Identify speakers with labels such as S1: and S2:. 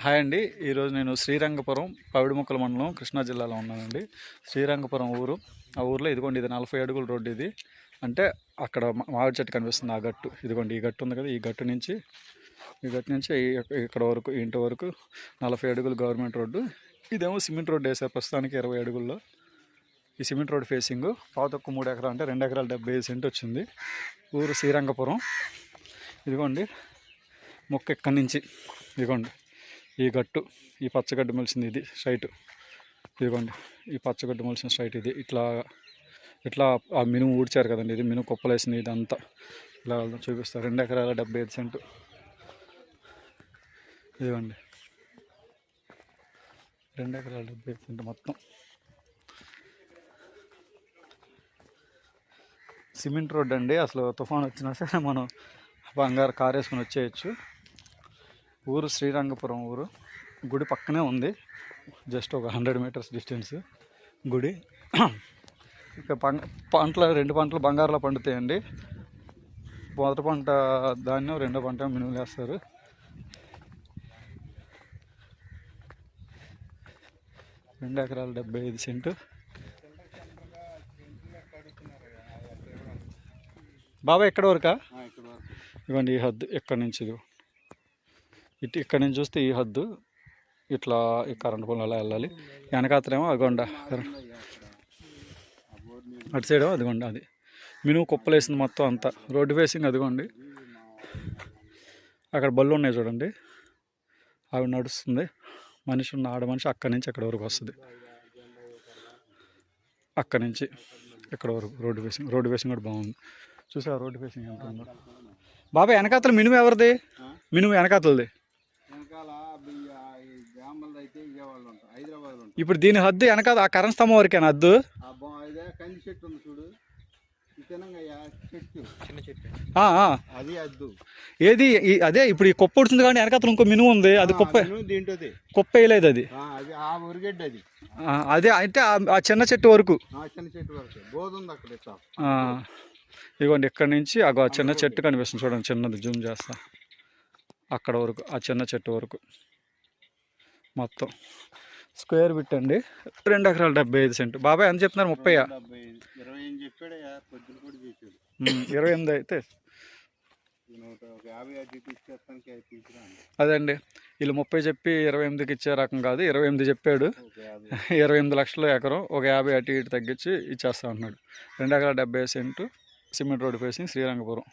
S1: Hi అండి. ఈరోజు నేను శ్రీరంగపురం పవిడిముక్కల మండలం కృష్ణా జిల్లాలో ఉన్నానండి. శ్రీరంగపురం ఊరు. ఆ ఊర్లో ఇదిగోండి, ఇది 40 అడుగుల రోడ్డు. ఇది అంటే అక్కడ మామిడి చెట్టు కనిపిస్తుంది. ఆ గట్టు ఇదిగోండి, ఈ గట్టు ఉంది కదా, ఈ గట్టు నుంచి ఇక్కడ వరకు, ఇంటి వరకు 40 అడుగులు గవర్నమెంట్ రోడ్డు. ఇదేమో సిమెంట్ రోడ్డు వేసారు ప్రస్తుతానికి 20 అడుగుల్లో. ఈ సిమెంట్ రోడ్ ఫేసింగ్ పాతొక్క 3 ఎకరాలు, అంటే 2 ఎకరాలు 75 సెంట్ వచ్చింది. ఊరు శ్రీరంగపురం. ఇదిగోండి మొక్క ఇక్కడి నుంచి, ఇదిగోండి ఈ గట్టు, ఈ పచ్చగడ్డి మొలిసింది, ఇది స్ట్రైట్. ఇదిగోండి ఈ పచ్చగడ్డి మొలిసిన స్ట్రైట్ ఇది. ఇట్లా ఆ మినుము ఊడ్చారు కదండి, ఇది మినుము కుప్పలేసింది. ఇదంతా ఇలా చూపిస్తారు. 2 ఎకరాల 75 సెంటు. ఇదిగోండి 2 ఎకరాల 75 సెంటు మొత్తం. సిమెంట్ రోడ్ అండి. అసలు తుఫాన్ వచ్చినా సరే మనం బంగారు కారు వేసుకొని వచ్చేయచ్చు. ఊరు శ్రీరంగపురం ఊరు. గుడి పక్కనే ఉంది, జస్ట్ ఒక 100 మీటర్స్ డిస్టెన్స్ గుడి. ఇక పంటలు 2 పంటలు బంగారులో పండుతాయండి. మొదటి పంట ధాన్యం, రెండో పంట మినుములు వేస్తారు. రెండు ఎకరాలు 75 సెంటు. బాబా ఎక్కడ వరకా? ఇవ్వండి ఈ హద్దు ఎక్కడి నుంచి, ఇక్కడి నుంచి చూస్తే ఈ హద్దు. ఇట్లా ఈ కరెంటు పొలం అలా వెళ్ళాలి. వెనకాతరేమో అదిగొండ, అటు సైడ్ అదిగొండ, అది మినుము కుప్పలేసింది మొత్తం అంతా. రోడ్డు ఫేసింగ్ అదిగోండి. అక్కడ బళ్ళు ఉన్నాయి చూడండి, అవి నడుస్తుంది. మనిషి ఉన్న ఆడ మనిషి అక్కడి నుంచి అక్కడ వరకు వస్తుంది. అక్కడి నుంచి ఇక్కడ వరకు రోడ్డు ఫేసింగ్ కూడా బాగుంది. చూసా రోడ్డు ఫేసింగ్ ఎంత ఉందో. బాబాయ్ వెనకాతల మినుము ఎవరిది? మినుము వెనకాతలది. ఇప్పుడు దీని హద్దు వెనకాల ఆ కరెంట్ స్తంభం వరకేనా హద్దు? ఏది అదే ఇప్పుడు ఈ కుప్ప ఉడుతుంది కానీ వెనకాతలు ఇంకో మినుము ఉంది, అది కుప్ప వేయలేదు. అది అదే అంటే ఆ చిన్న చెట్టు వరకు. ఇదిగోండి ఇక్కడ నుంచి ఆ చిన్న చెట్టు కనిపిస్తుంది చూడండి, చిన్నది జూమ్ చేస్తా. అక్కడ వరకు ఆ చిన్న చెట్టు వరకు మొత్తం స్క్వేర్ బిట్ అండి. 2 ఎకరాలు 75 సెంటు. బాబాయ్ అని చెప్తున్నారు 30. 28 అయితే అదండి. వీళ్ళు 30 చెప్పి 28కి ఇచ్చే రకం కాదు. 28 చెప్పాడు. 28 లక్షలు ఎకరం, ఒక 50 అటు ఇటు తగ్గించి ఇచ్చేస్తా ఉన్నాడు. 2 ఎకరాల 75 cent. Cement road facing Srirangapuram.